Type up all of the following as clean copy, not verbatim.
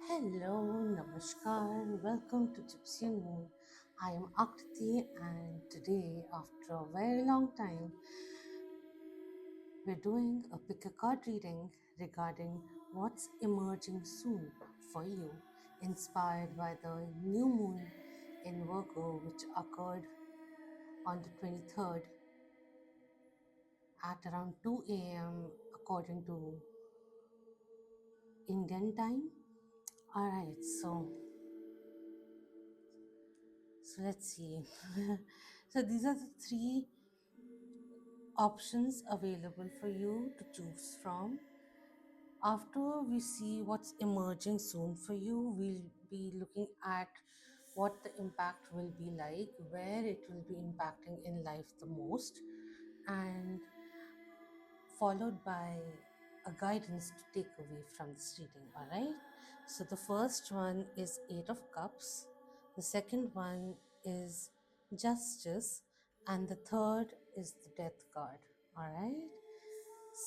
Hello, Namaskar, welcome to Gypsy Moon. I am Akriti, and today, after a very long time, we're doing a pick a card reading regarding what's emerging soon for you, inspired by the new moon in Virgo, which occurred on the 23rd at around 2 a.m. according to Indian time. Alright, so let's see. So these are the three options available for you to choose from. After we see what's emerging soon for you, we'll be looking at what the impact will be like, where it will be impacting in life the most, and followed by a guidance to take away from this reading. All right. So the first one is Eight of Cups, the second one is Justice, and the third is the Death card. All right.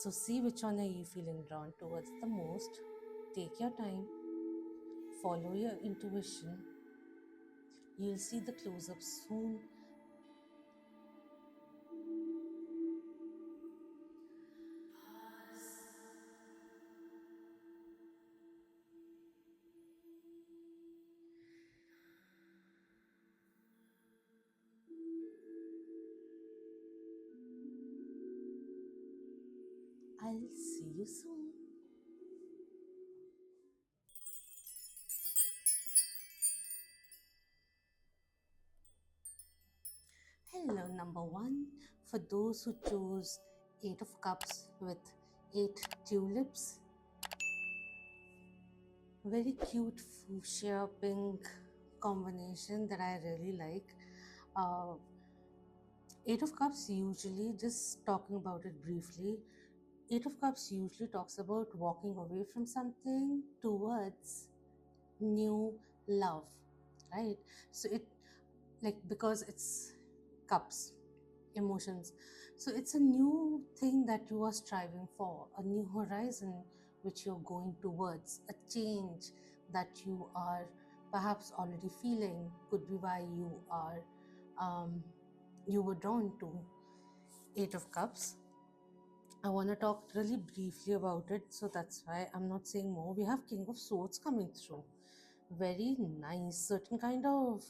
So see which one are you feeling drawn towards the most. Take your time, follow your intuition. You'll see the close up soon. I'll see you soon. Hello, number one. For those who chose Eight of Cups with eight tulips, very cute fuchsia pink combination that I really like. Uh, Eight of Cups usually, just talking about it briefly, Eight of Cups usually talks about walking away from something towards new love, right? So it, like, because it's cups, emotions, so it's a new thing that you are striving for, a new horizon which you're going towards, a change that you are perhaps already feeling, could be why you are you were drawn to Eight of Cups. I want to talk really briefly about it, so that's why I'm not saying more. We have King of Swords coming through. Very nice, certain kind of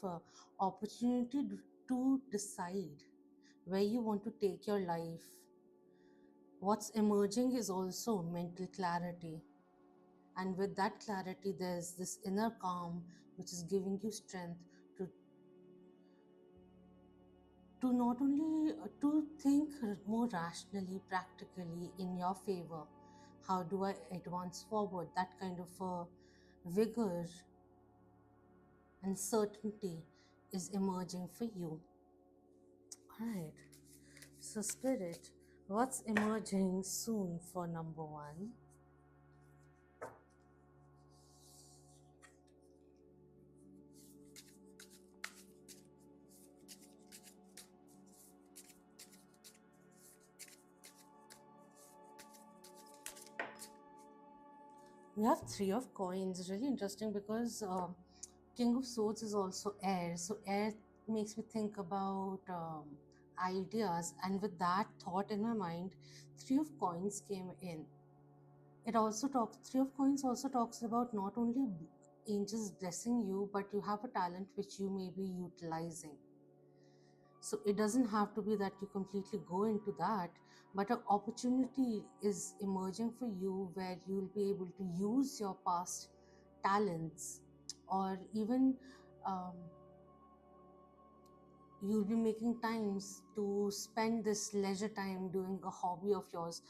opportunity to decide where you want to take your life. What's emerging is also mental clarity. And with that clarity, there's this inner calm which is giving you strength to not only to think more rationally, practically in your favor. How do I advance forward? That kind of vigor and certainty is emerging for you. All right. So, Spirit, what's emerging soon for number one? We have Three of Coins. Really interesting because King of Swords is also air. So air makes me think about ideas, and with that thought in my mind, Three of Coins came in. It also talks. Three of Coins also talks about not only angels blessing you, but you have a talent which you may be utilizing. So it doesn't have to be that you completely go into that, but an opportunity is emerging for you where you'll be able to use your past talents, or even um, you'll be making times to spend this leisure time doing a hobby of yours.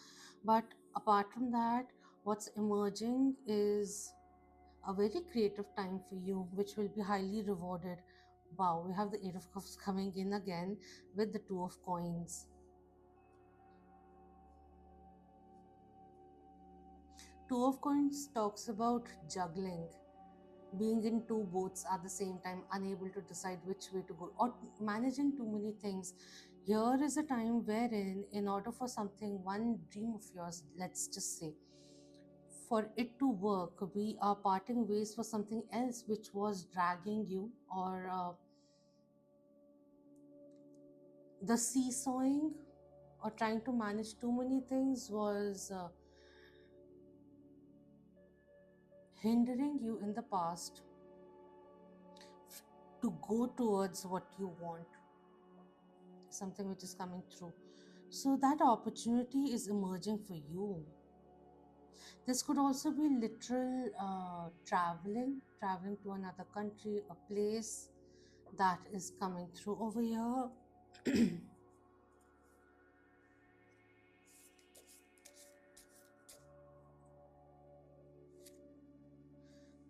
But apart from that, what's emerging is a very creative time for you, which will be highly rewarded. Wow, we have the Eight of Cups coming in again with the Two of Coins. Two of Coins talks about juggling, being in two boats at the same time, unable to decide which way to go, or managing too many things. Here is a time wherein, in order for something, one dream of yours, let's just say, for it to work, we are parting ways for something else which was dragging you, or the seesawing or trying to manage too many things was hindering you in the past to go towards what you want, something which is coming through. So that opportunity is emerging for you. This could also be literal traveling to another country, a place that is coming through over here.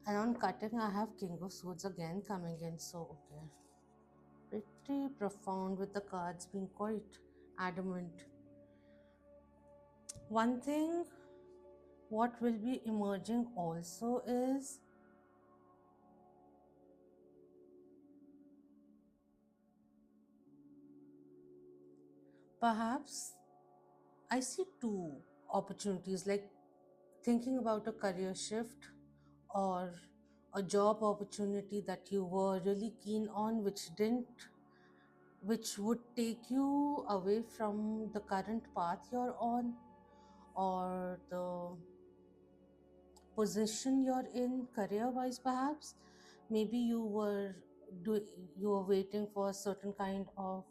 And on cutting, I have King of Swords again coming in. So, okay. Pretty profound with the cards being quite adamant. One thing, what will be emerging also is perhaps I see two opportunities, like thinking about a career shift or a job opportunity that you were really keen on, which would take you away from the current path you're on, or the position you're in career wise. Perhaps maybe do you were waiting for a certain kind of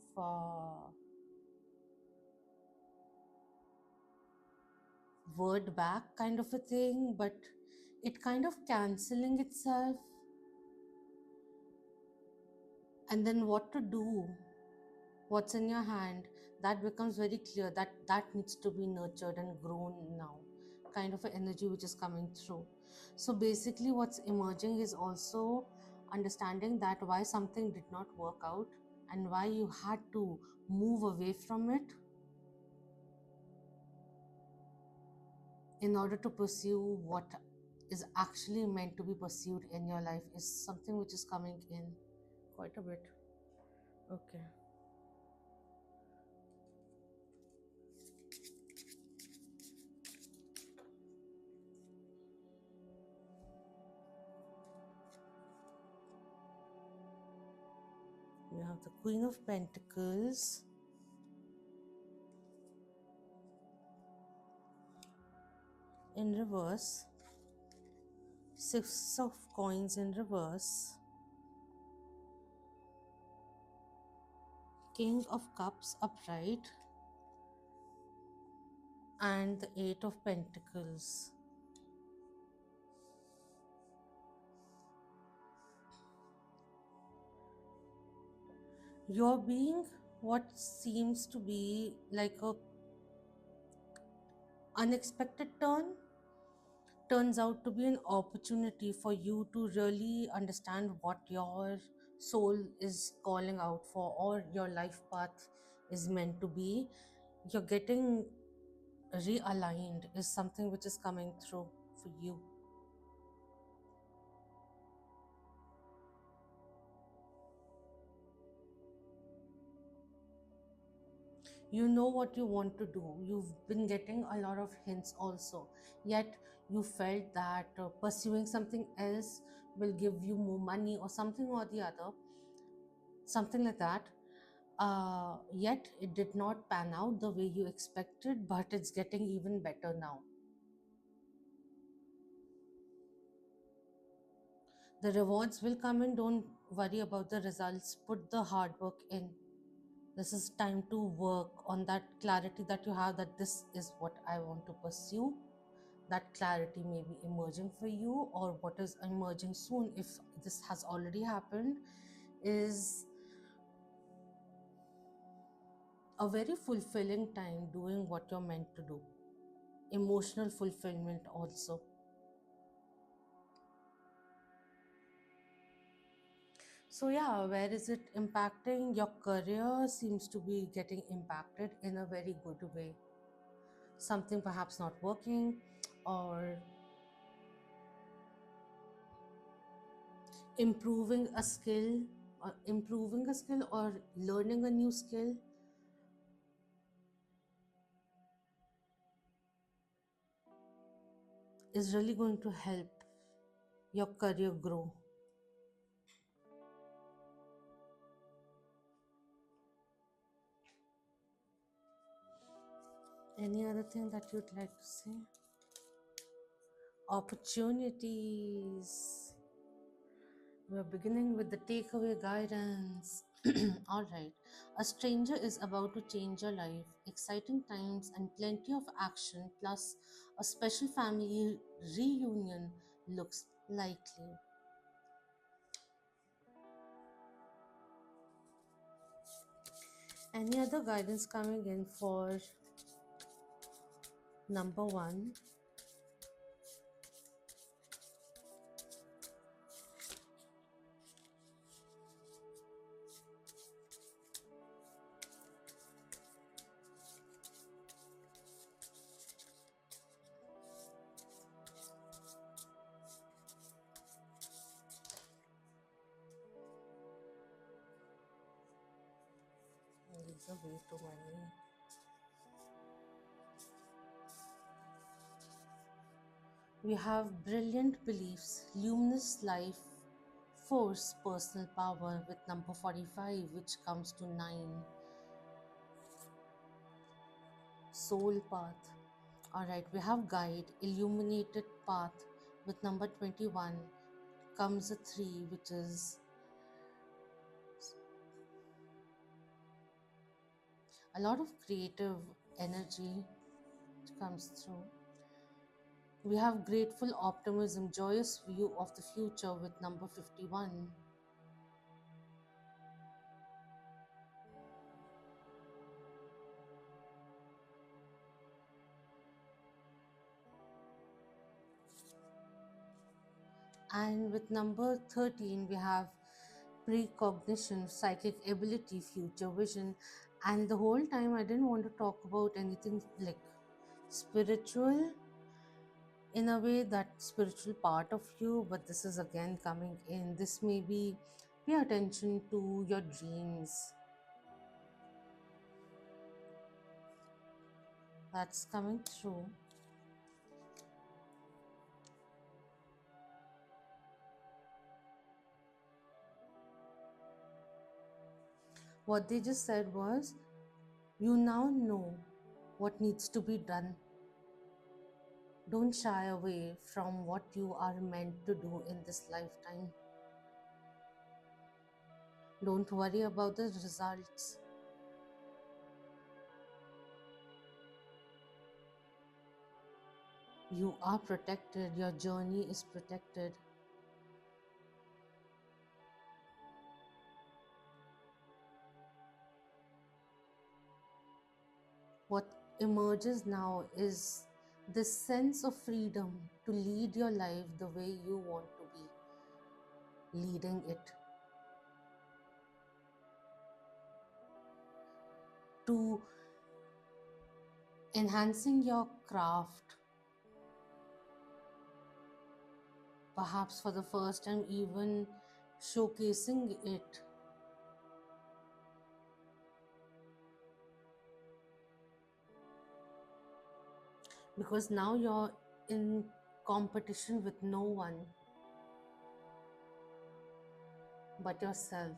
word back kind of a thing, but it kind of canceling itself. And then what to do, what's in your hand, that becomes very clear, that that needs to be nurtured and grown now, kind of an energy which is coming through. So basically what's emerging is also understanding that why something did not work out and why you had to move away from it in order to pursue what is actually meant to be pursued in your life, is something which is coming in quite a bit. Okay. We have the Queen of Pentacles, in reverse, Six of Coins in reverse, King of Cups upright, and the Eight of Pentacles. You're being what seems to be like a unexpected turns out to be an opportunity for you to really understand what your soul is calling out for, or your life path is meant to be. You're getting realigned, is something which is coming through for you. You know what you want to do. You've been getting a lot of hints also, yet you felt that pursuing something else will give you more money or something or the other, something like that. Yet it did not pan out the way you expected, but it's getting even better now. The rewards will come in. Don't worry about the results. Put the hard work in. This is time to work on that clarity that you have, that this is what I want to pursue. That clarity may be emerging for you, or what is emerging soon, if this has already happened, is a very fulfilling time doing what you're meant to do. Emotional fulfillment also. So, yeah, where is it impacting? Your career seems to be getting impacted in a very good way. Something perhaps not working, or improving a skill, or learning a new skill. is really going to help your career grow. Any other thing that you'd like to say? Opportunities. We're beginning with the takeaway guidance. All right. A stranger is about to change your life. Exciting times and plenty of action, plus a special family reunion looks likely. Any other guidance coming in for number one? These are way too many. We have brilliant beliefs, luminous life, force, personal power with number 45, which comes to 9, soul path. Alright, we have guide, illuminated path with number 21, comes a 3, which is a lot of creative energy comes through. We have grateful optimism, joyous view of the future with number 51. And with number 13, we have precognition, psychic ability, future vision. And the whole time, I didn't want to talk about anything like spiritual in a way, that spiritual part of you, but this is again coming in. This may be pay attention to your dreams. That's coming through. What they just said was, you now know what needs to be done. Don't shy away from what you are meant to do in this lifetime. Don't worry about the results. You are protected, your journey is protected. What emerges now is this sense of freedom to lead your life the way you want to be leading it, to enhancing your craft, perhaps for the first time, even showcasing it. Because now you're in competition with no one but yourself.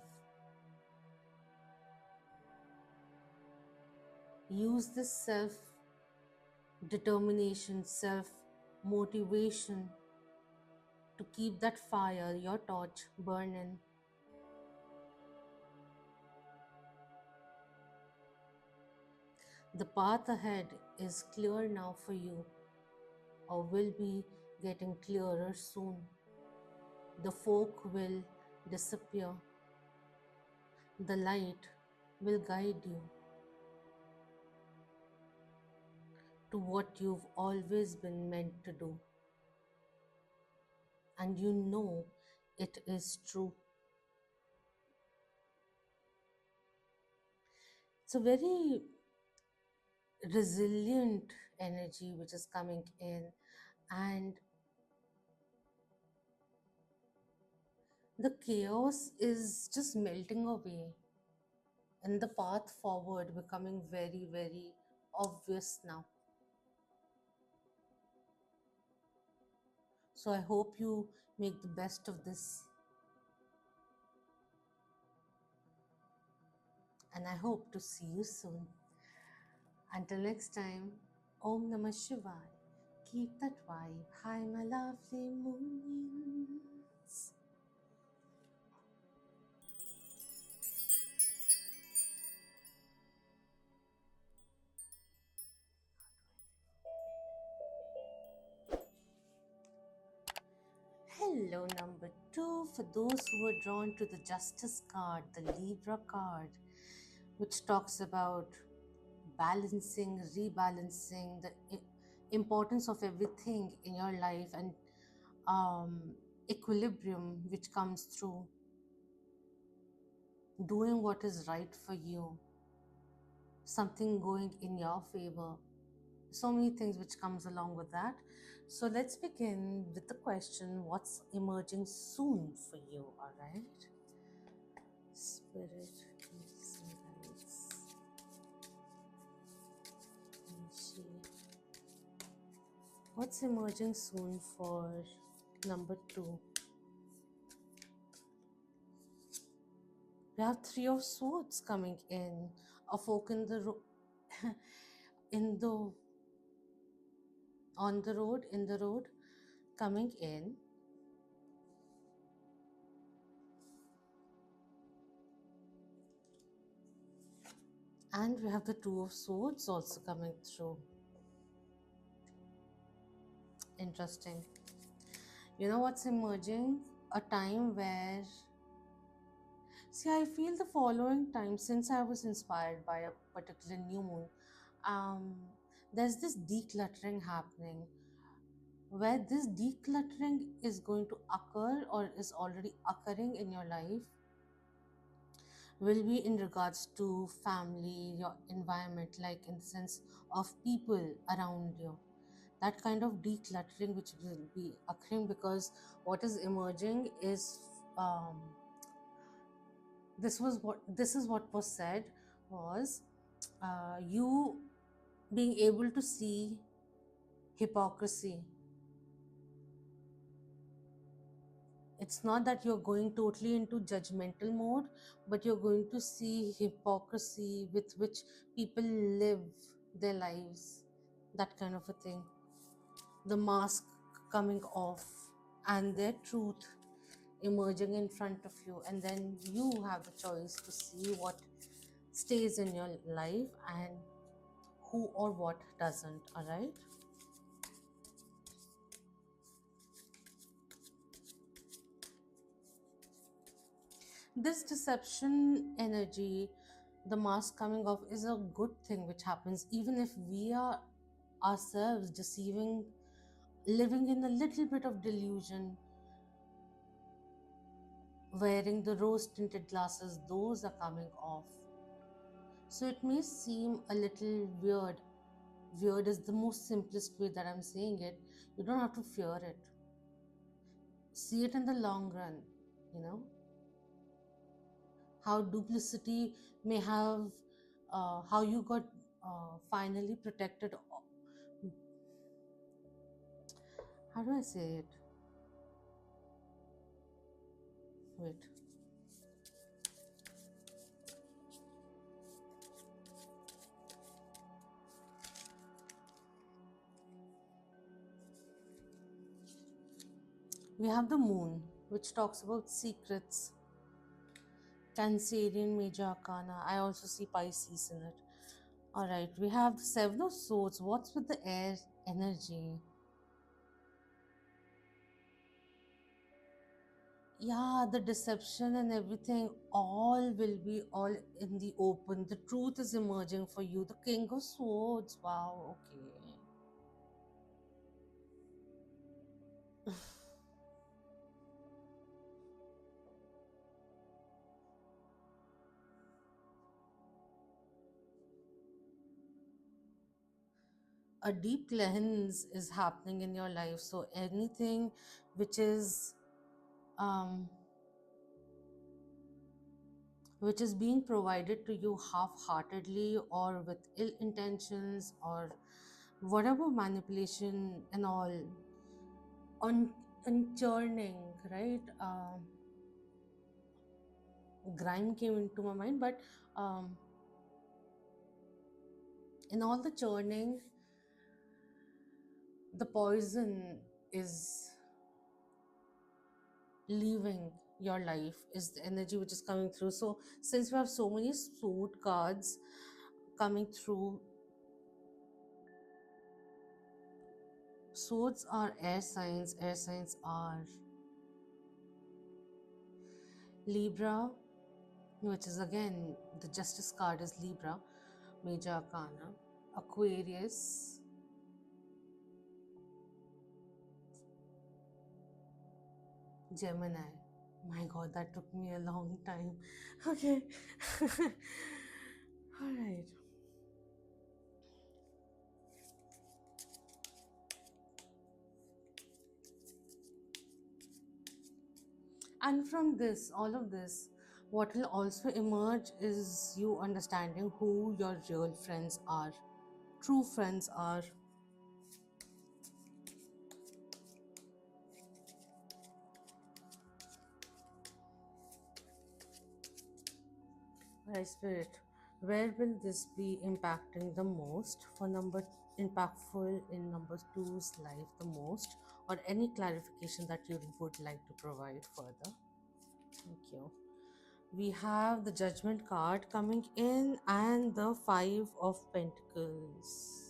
Use this self determination, self motivation to keep that fire, your torch, burning. The path ahead is clear now for you, or will be getting clearer soon. The fog will disappear. The light will guide you to what you've always been meant to do. And you know it is true. It's a very resilient energy which is coming in, and the chaos is just melting away, and the path forward becoming very, very obvious now. So I hope you make the best of this, and I hope to see you soon. Until next time, Om Namah Shivaya. Keep that vibe high, my lovely moons. Hello, number two. For those who are drawn to the Justice card, the Libra card, which talks about balancing, rebalancing, the importance of everything in your life, and um, equilibrium, which comes through doing what is right for you, something going in your favor, so many things which comes along with that. So let's begin with the question, what's emerging soon for you? All right, spirit, peace and guides. Let me see what's emerging soon for number two. We have three of swords coming in, a fork in the in the on the road, in the road, coming in. And we have the two of swords also coming through. Interesting. You know what's emerging? A time where, see, I feel the following time, since I was inspired by a particular new moon, um, there's this decluttering happening, where this decluttering is going to occur or is already occurring in your life, will be in regards to family, your environment, like in the sense of people around you. That kind of decluttering which will be occurring, because what is emerging is, um, this is what was said was, you being able to see hypocrisy. It's not that you're going totally into judgmental mode, but you're going to see hypocrisy with which people live their lives, that kind of a thing. The mask coming off and their truth emerging in front of you, and then you have the choice to see what stays in your life and who or what doesn't. All right, this deception energy, the mask coming off, is a good thing which happens even if we are ourselves deceiving, living in a little bit of delusion, wearing the rose tinted glasses, those are coming off. So it may seem a little weird. Weird is the most simplest way that I'm saying it. You don't have to fear it. See it in the long run, you know, how duplicity may have, how you got finally protected. How do I say it? Wait. We have the moon, which talks about secrets. Cancerian Major Arcana. I also see Pisces in it. Alright, we have the Seven of Swords. What's with the air energy? Yeah, the deception and everything, all will be all in the open. The truth is emerging for you. The King of Swords. Wow, okay. A deep cleanse is happening in your life. So anything which is um which is being provided to you half-heartedly or with ill intentions or whatever manipulation and all, on and churning, right? Grime came into my mind, but um, in all the churning, the poison is leaving your life, is the energy which is coming through. So since we have so many sword cards coming through, swords are air signs are Libra, which is again the justice card is Libra, major arcana, Aquarius, Gemini. My god, that took me a long time. Okay. All right. And from this, all of this, what will also emerge is you understanding who your real friends are, true friends are. Right, Spirit, where will this be impacting the most for number impactful in number two's life the most, or any clarification that you would like to provide further? Thank you. We have the Judgment card coming in and the Five of Pentacles.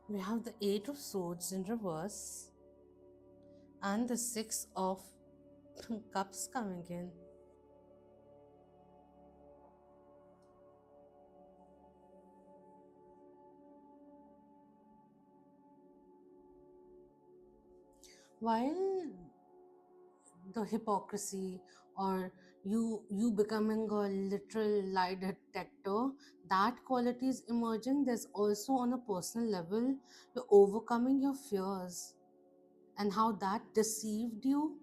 We have the Eight of Swords in reverse and the Six of Cups coming in. While the hypocrisy or you becoming a literal lie detector, that quality is emerging, there's also on a personal level you're overcoming your fears and how that deceived you,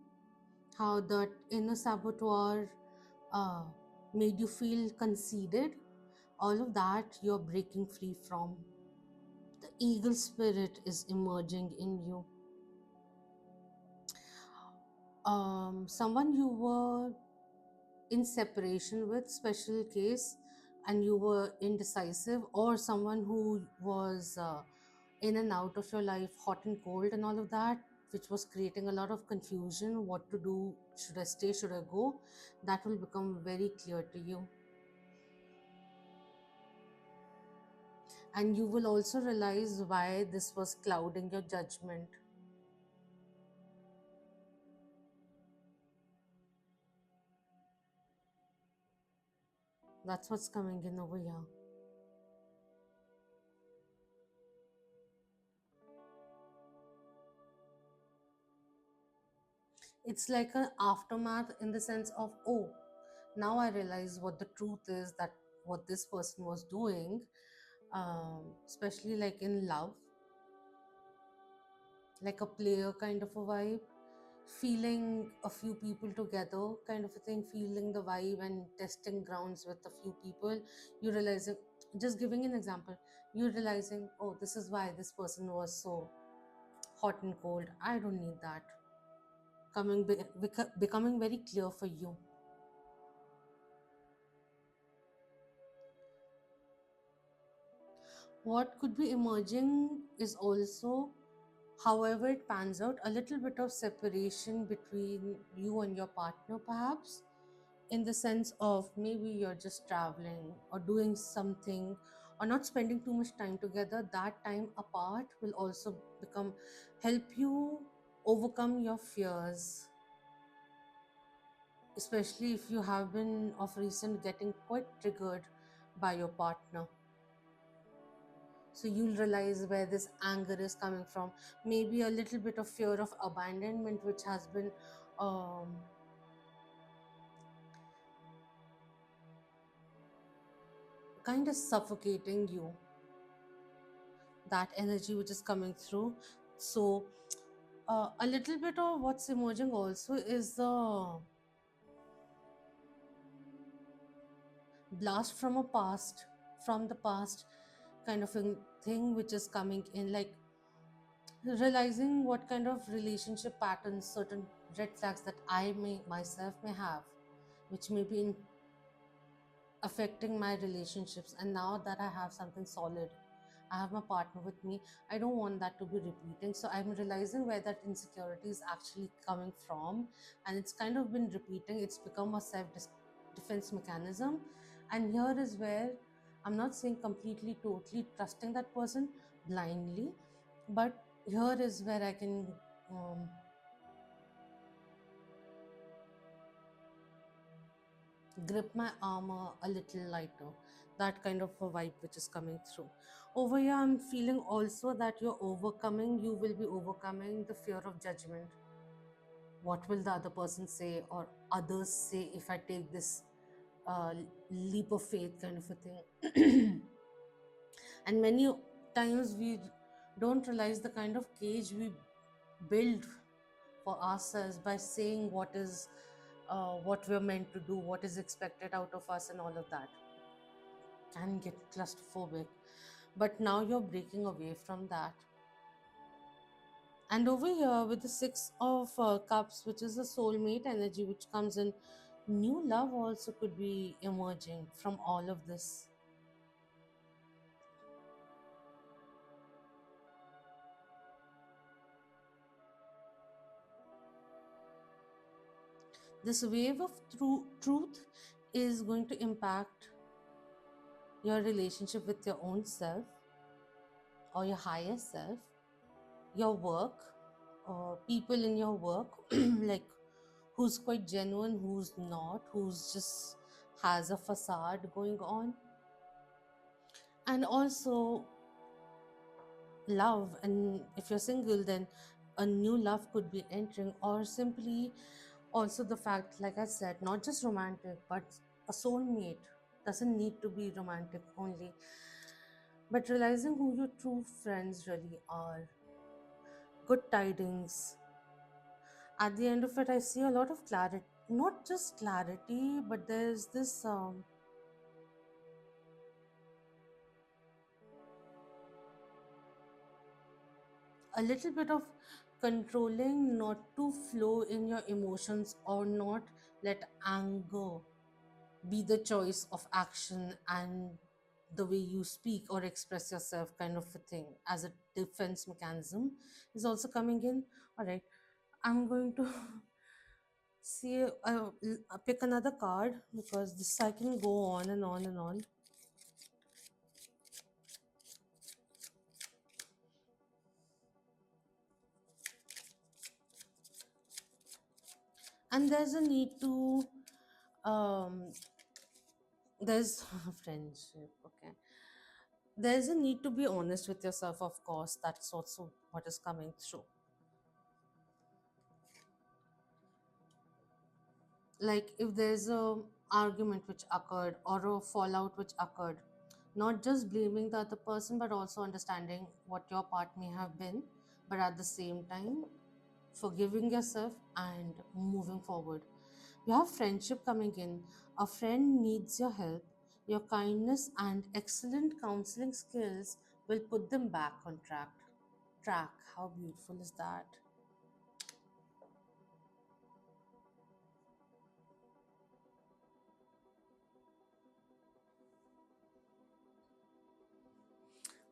how that inner saboteur uh, made you feel conceited. All of that you're breaking free from. The eagle spirit is emerging in you. Someone you were in separation with, special case, and you were indecisive, or someone who was in and out of your life, hot and cold and all of that, which was creating a lot of confusion, what to do, should I stay, should I go, that will become very clear to you. And you will also realize why this was clouding your judgment. That's what's coming in over here. It's like an aftermath in the sense of, oh, now I realize what the truth is, that what this person was doing, especially like in love, like a player kind of a vibe, feeling a few people together kind of a thing, feeling the vibe and testing grounds with a few people. You realizing, just giving an example, you're realizing, oh, this is why this person was so hot and cold. I don't need that. Becoming very clear for you. What could be emerging is also, however it pans out, a little bit of separation between you and your partner, perhaps, in the sense of maybe you're just traveling or doing something or not spending too much time together. That time apart will also become, help you overcome your fears, especially if you have been of recent getting quite triggered by your partner. So you'll realize where this anger is coming from. Maybe a little bit of fear of abandonment, which has been um, kind of suffocating you, that energy which is coming through. So a little bit of what's emerging also is the blast from a past, from the past kind of a thing which is coming in, like realizing what kind of relationship patterns, certain red flags that I may myself may have, which may be affecting my relationships. And now that I have something solid, I have my partner with me, I don't want that to be repeating. So I'm realizing where that insecurity is actually coming from, and it's kind of been repeating. It's become a self defense mechanism. And here is where I'm not saying completely, totally trusting that person blindly, but here is where I can um, grip my armor a little lighter. That kind of a vibe which is coming through. Over here, I'm feeling also that you will be overcoming the fear of judgment. What will the other person say, or others say, if I take this uh, leap of faith kind of a thing? And many times we don't realize the kind of cage we build for ourselves by saying what we're meant to do, what is expected out of us, and all of that can get claustrophobic. But now you're breaking away from that. And over here with the Six of Cups, which is the soulmate energy, which comes in, new love also could be emerging from all of this. This wave of truth is going to impact your relationship with your own self or your higher self, your work, or people in your work, like who's quite genuine, who's not, who's just has a facade going on. And also love, and if you're single, then a new love could be entering, or simply also the fact, like I said, not just romantic, but a soulmate doesn't need to be romantic only, but realizing who your true friends really are. Good tidings. At the end of it, I see a lot of clarity, not just clarity, but there's this a little bit of controlling not to flow in your emotions, or not let anger be the choice of action and the way you speak or express yourself, kind of a thing, as a defense mechanism is also coming in. All right, I'm going to see pick another card, because this I can go on and on and on. And there's a need to um there's friendship, okay, there's a need to be honest with yourself, of course. That's also what is coming through. Like if there's a argument which occurred, or a fallout which occurred, not just blaming the other person, but also understanding what your part may have been, but at the same time forgiving yourself and moving forward. You have friendship coming in. A friend needs your help. Your kindness and excellent counseling skills will put them back on track. How beautiful is that?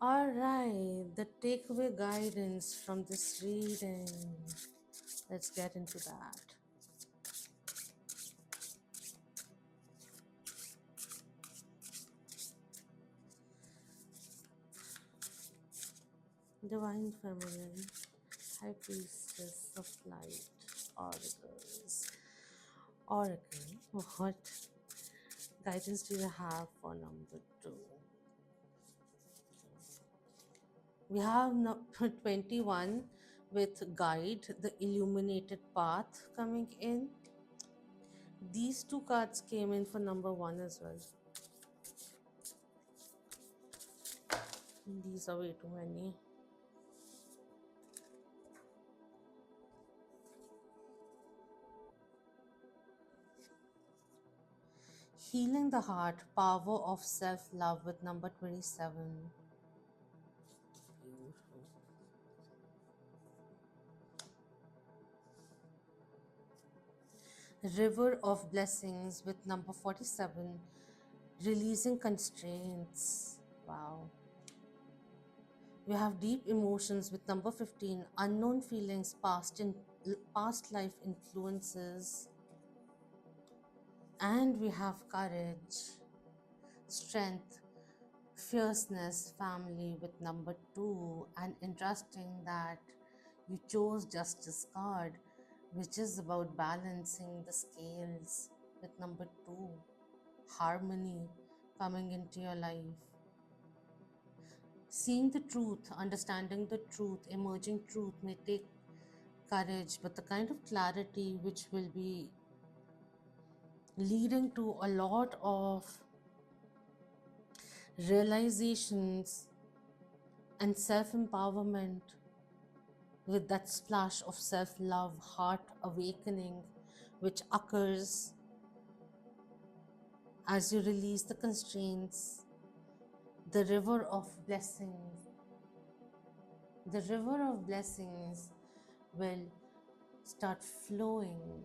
All right, the takeaway guidance from this reading. Let's get into that. Divine Feminine, High Priestess of Light, Oracles. Oracle, what guidance do you have for number two? We have number 21 with Guide, the Illuminated Path coming in. These two cards came in for number one as well. These are way too many. Healing the heart, power of self love with number 27. Beautiful. River of blessings with number 47. Releasing constraints. Wow. We have deep emotions with number 15. Unknown feelings, past life influences. And we have courage, strength, fierceness, family with number 2. And interesting that you chose Justice card, which is about balancing the scales with number 2. Harmony coming into your life. Seeing the truth, understanding the truth, emerging truth may take courage, but the kind of clarity which will be leading to a lot of realizations and self empowerment with that splash of self love, heart awakening, which occurs as you release the constraints, the river of blessings. The river of blessings will start flowing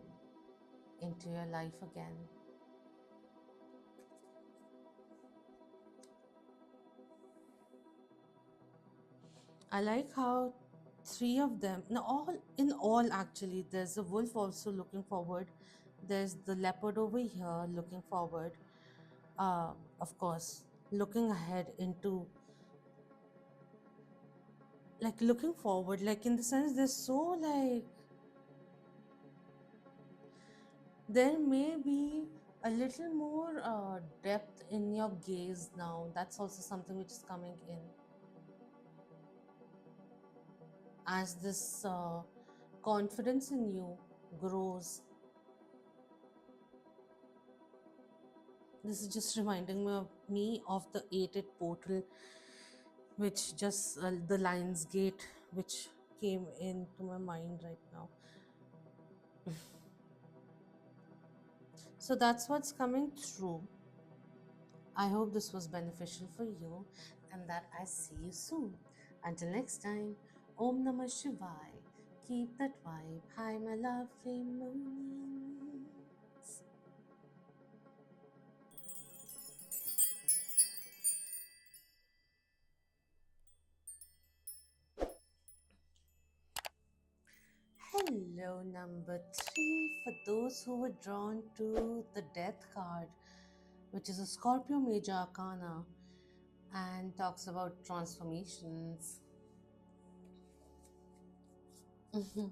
into your life again. I like how three of them, no, all in all, actually, there's a wolf also looking forward. There's the leopard over here looking forward. Of course, looking ahead into, like, looking forward, like, in the sense, there's so, like, there may be a little more depth in your gaze now. That's also something which is coming in as this confidence in you grows. This is just reminding me of the 8-8 portal, which just the Lion's Gate, which came into my mind right now. So that's what's coming through. I hope this was beneficial for you and that I see you soon. Until next time, Om Namah Shivaya. Keep that vibe. Hi, my lovely moons. Hello, number 3. For those who were drawn to the Death card, which is a Scorpio Major Arcana and talks about transformations. Mhm.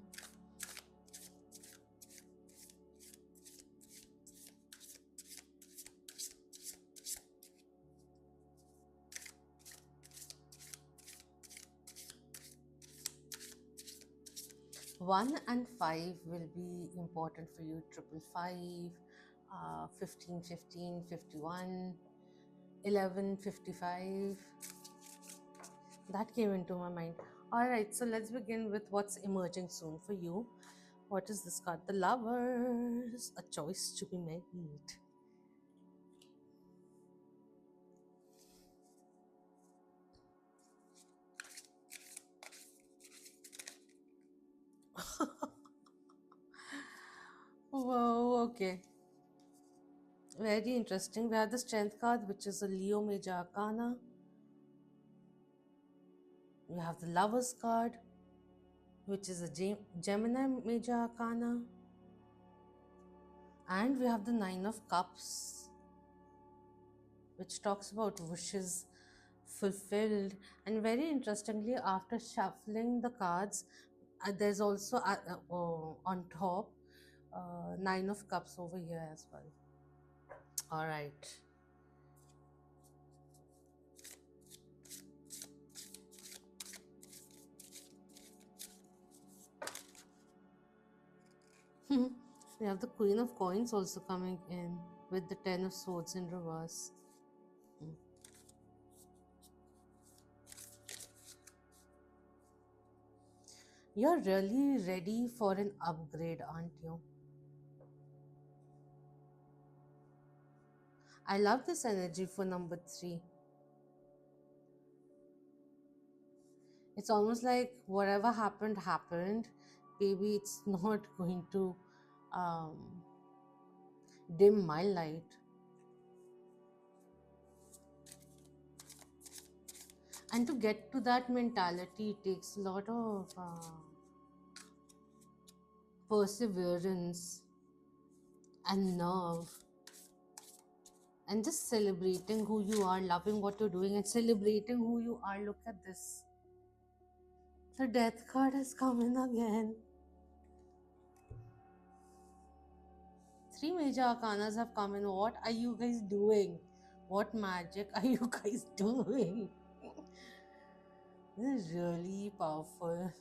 One and five will be important for you. Triple five, 15, 15, 51, 11, 55. That came into my mind. All right, so let's begin with what's emerging soon for you. What is this card? The Lovers, a choice to be made. Wow, okay. Very interesting. We have the Strength card, which is a Leo Major Arcana. We have the Lovers card, which is a Gemini Major Arcana. And we have the Nine of Cups, which talks about wishes fulfilled. And very interestingly, after shuffling the cards, there's also on top Nine of Cups over here as well. All right. We have the Queen of Coins also coming in with the Ten of Swords in reverse. You're really ready for an upgrade, aren't you? I love this energy for number three. It's almost like whatever happened, happened. Baby, it's not going to um, dim my light. And to get to that mentality, it takes a lot of perseverance and nerve, and just celebrating who you are, loving what you're doing, and celebrating who you are. Look at this. The death card has come in again. Three major arcanas have come in. What are you guys doing? What magic are you guys doing? This is really powerful.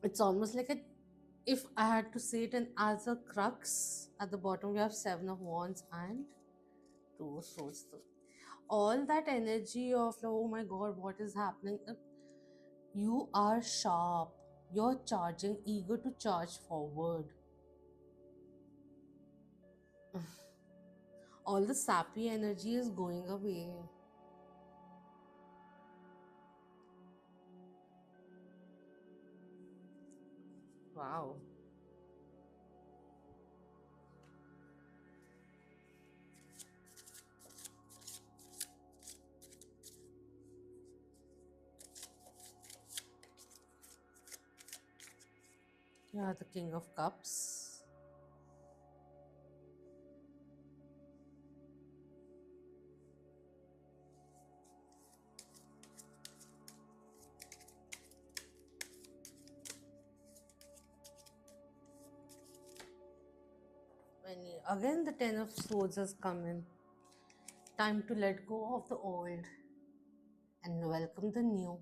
It's almost like a, if I had to say it in as a crux, at the bottom we have Seven of Wands and Two of Swords. All that energy of like, oh my god, what is happening? You are sharp. You're charging, eager to charge forward. All the sappy energy is going away. Wow. Yeah, the King of Cups. Again, the Ten of Swords has come in. Time to let go of the old and welcome the new.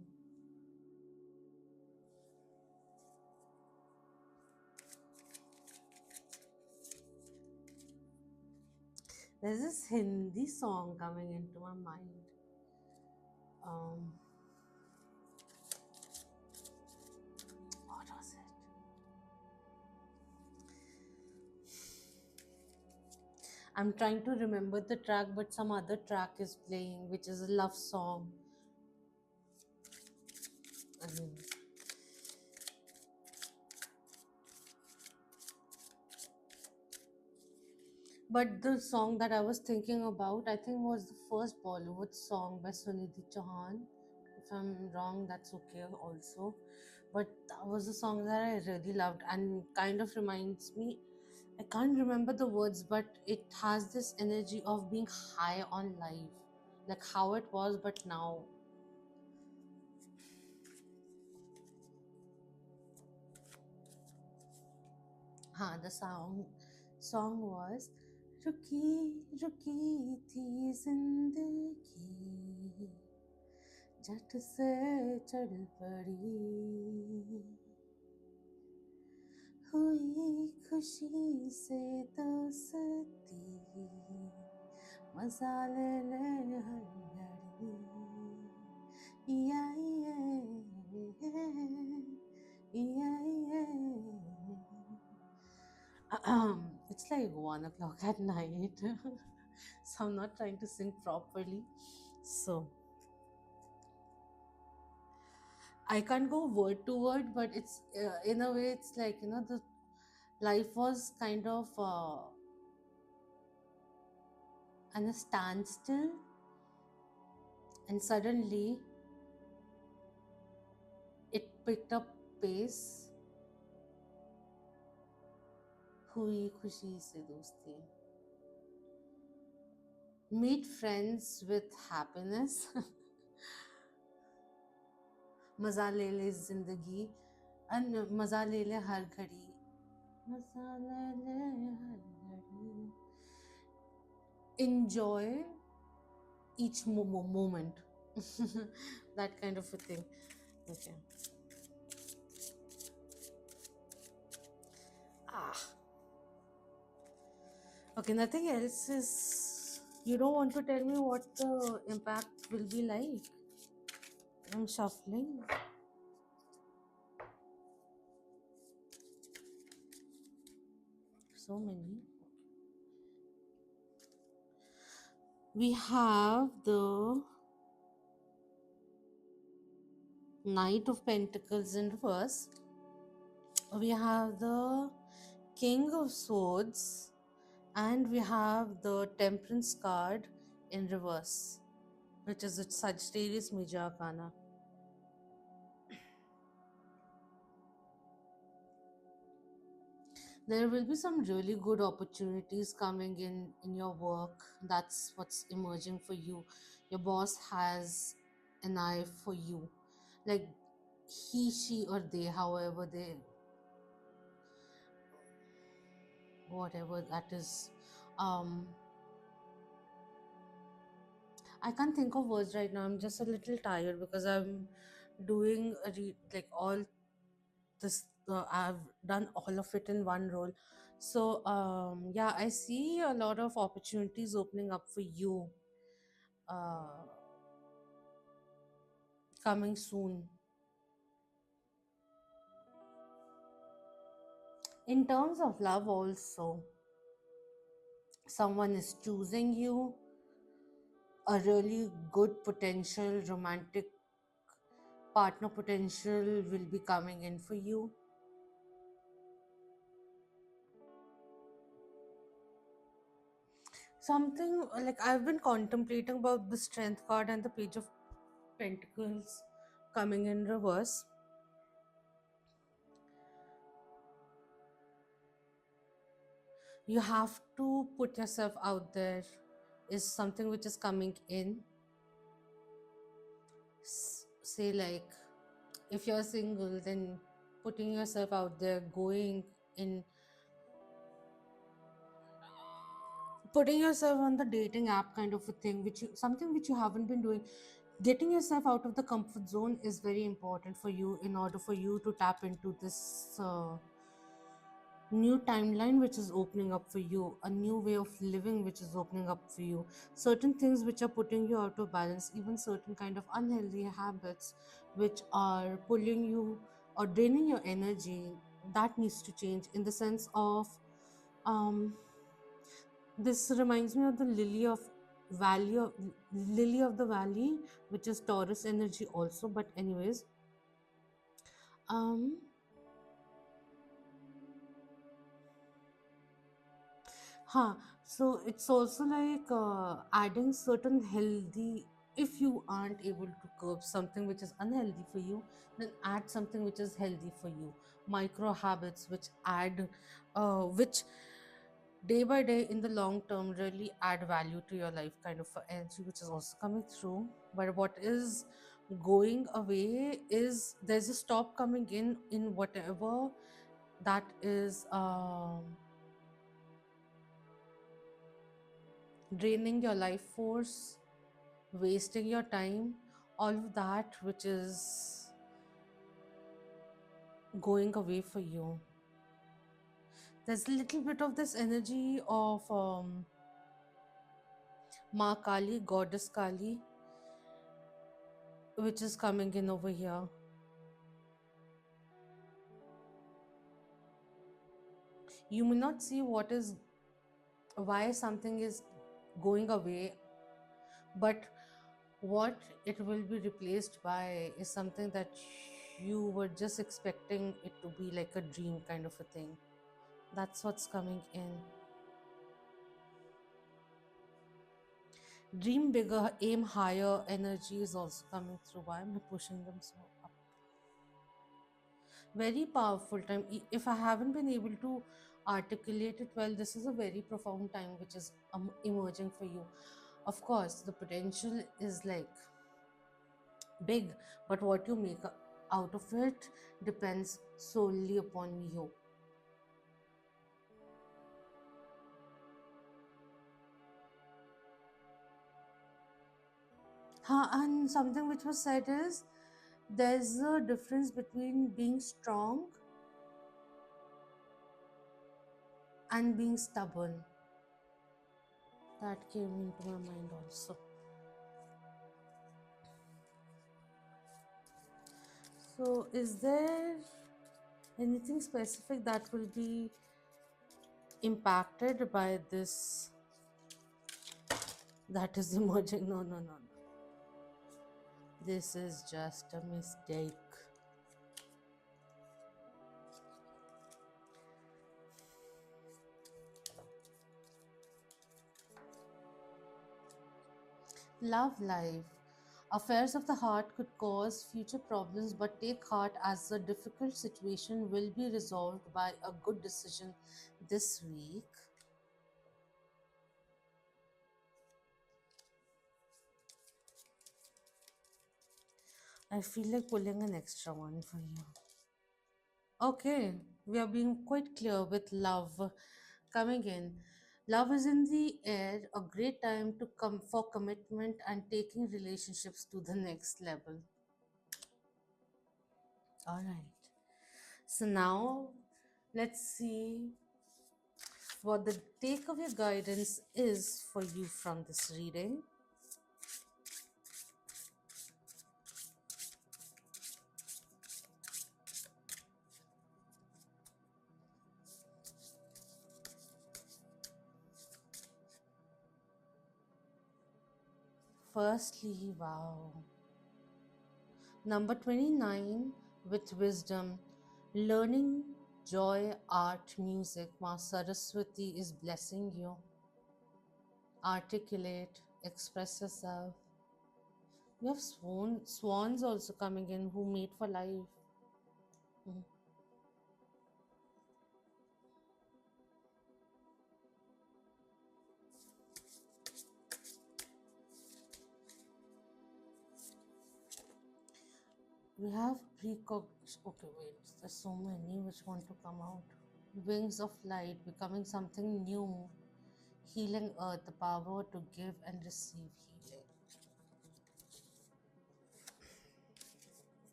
There's this Hindi song coming into my mind. Um, what was it? I'm trying to remember the track, but some other track is playing, which is a love song. Um, But the song that I was thinking about, I think, was the first Bollywood song by Sunidhi Chauhan. If I'm wrong, that's okay also. But that was a song that I really loved and kind of reminds me. I can't remember the words, but it has this energy of being high on life, like how it was, but now. The song was रुकी रुकी थी जिंदगी झट से चढ़ पड़ी हुई खुशी से दोस्ती मजा ले ले हर घड़ी या it's like 1 o'clock at night, so I'm not trying to sing properly. So I can't go word to word, but it's in a way, it's like, the life was kind of on a standstill, and suddenly it picked up pace. हुई खुशी से दोस्ती. Meet friends with happiness. मजा ले ले जिंदगी and मजा ले ले हर घड़ी. मजा ले ले हर घड़ी. Enjoy each moment. That kind of a thing. Okay. Ah. Okay, nothing else is. You don't want to tell me what the impact will be like? I'm shuffling so many. We have the Knight of Pentacles in reverse. We have the King of Swords, and we have the Temperance card in reverse, which is a Sagittarius Major Arcana. There will be some really good opportunities coming in your work. That's what's emerging for you. Your boss has an eye for you, like he, she, or they, however they, whatever that is. um I can't think of words right now. I'm just a little tired because I'm doing like all this. I've done all of it in one role. So yeah, I see a lot of opportunities opening up for you uh, coming soon. In terms of love, also, someone is choosing you. A really good potential romantic partner potential will be coming in for you. Something like I've been contemplating about the Strength card and the Page of Pentacles coming in reverse. You have to put yourself out there, is something which is coming in. Say, like, if you're single, then putting yourself out there, going in, putting yourself on the dating app kind of a thing, which you, something which you haven't been doing. Getting yourself out of the comfort zone is very important for you in order for you to tap into this new timeline which is opening up for you, a new way of living which is opening up for you. Certain things which are putting you out of balance, even certain kind of unhealthy habits which are pulling you or draining your energy, that needs to change. In the sense of um this reminds me of the lily of the valley, which is Taurus energy also. But anyways, um huh, so it's also like adding certain healthy. If you aren't able to curb something which is unhealthy for you, then add something which is healthy for you. Micro habits which add, which day by day in the long term really add value to your life, kind of energy which is also coming through. But what is going away is there's a stop coming in whatever that is draining your life force, wasting your time, all of that which is going away for you. There's a little bit of this energy of Ma Kali, goddess Kali, which is coming in over here. You may not see what is, why something is going away, but what it will be replaced by is something that you were just expecting it to be like a dream kind of a thing. That's what's coming in. Dream bigger, aim higher energy is also coming through. Why am I pushing them so up? Very powerful time. If I haven't been able to articulate it well, this is a very profound time which is emerging for you. Of course, the potential is like big, but what you make out of it depends solely upon you. And something which was said is there's a difference between being strong and being stubborn. That came into my mind also. So, is there anything specific that will be impacted by this that is emerging? No, no, no, no. This is just a mistake. Love life. Affairs of the heart could cause future problems, but take heart as the difficult situation will be resolved by a good decision this week. I feel like pulling an extra one for you. Okay, we are being quite clear with love coming in. Love is in the air, a great time to come for commitment and taking relationships to the next level. All right. So now let's see what the takeaway guidance is for you from this reading. Firstly, wow. Number 29 with wisdom, learning joy, art, music. Ma Saraswati is blessing you. Articulate, express yourself. You have swans also coming in who mate for life. Mhm. We have precognition. Okay, wait. There's so many which want to come out. Wings of light, becoming something new. Healing earth, the power to give and receive healing.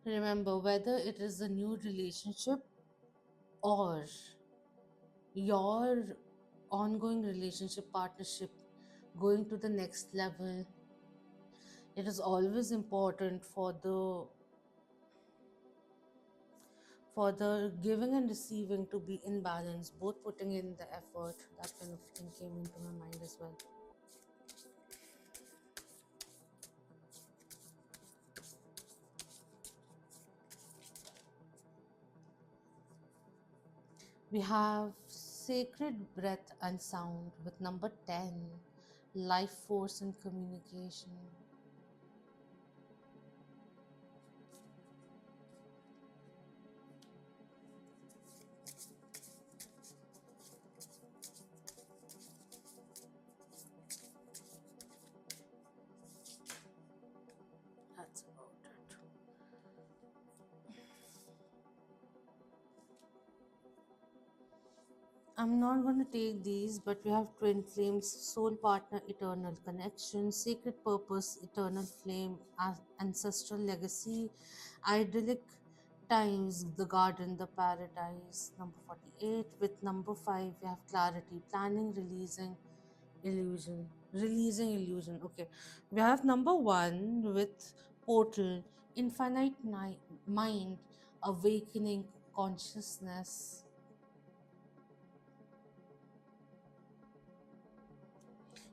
Remember, whether it is a new relationship or your ongoing relationship partnership going to the next level, it is always important for the giving and receiving to be in balance, both putting in the effort. That kind of thing came into my mind as well. We have sacred breath and sound with number 10, life force and communication. That's about it. I'm not going to take these, but we have twin flames, soul partner, eternal connection, sacred purpose, eternal flame, ancestral legacy, idyllic times, the garden, the paradise. Number 48. With number 5, we have clarity, planning, illusion, releasing illusion. Okay, we have number 1 with portal, infinite mind, awakening consciousness.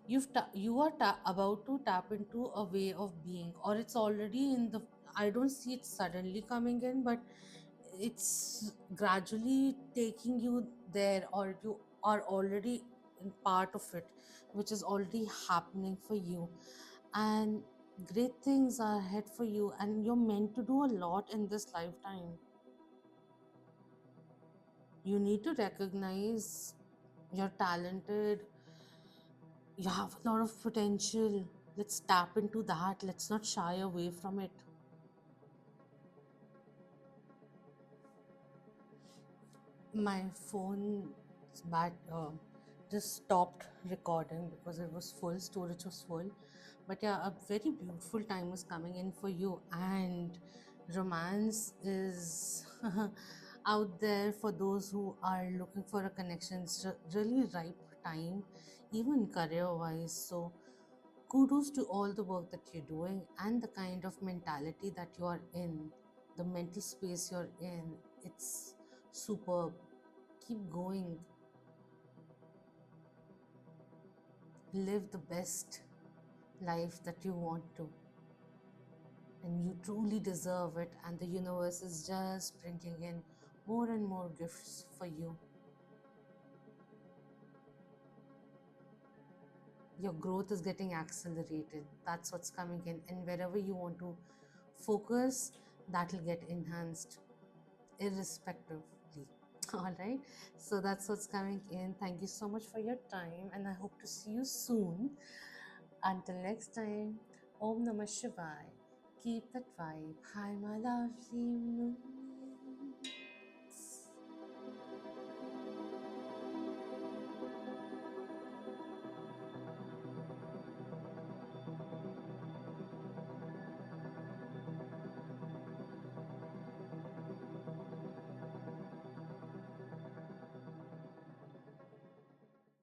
You are about to tap into a way of being, or it's already in the. I don't see it suddenly coming in, but it's gradually taking you there, or you are already in part of it, which is already happening for you. And great things are ahead for you, and you're meant to do a lot in this lifetime. You need to recognize you're talented, you have a lot of potential. Let's tap into that. Let's not shy away from it. My phone just stopped recording because it was full, storage was full. But yeah, a very beautiful time is coming in for you, and romance is out there for those who are looking for a connection. It's really ripe time. even career wise. So, kudos to all the work that you're doing and the kind of mentality that you are in, the mental space you're in. It's superb. Keep going, live the best life that you want to, and you truly deserve it. And the universe is just bringing in more and more gifts for you. Your growth is getting accelerated. That's what's coming in, and wherever you want to focus, that will get enhanced irrespectively. All right, so that's what's coming in. Thank you so much for your time, and I hope to see you soon. Until next time, Om Namah Shivaya. Keep that vibe. Hi, my lovely moon.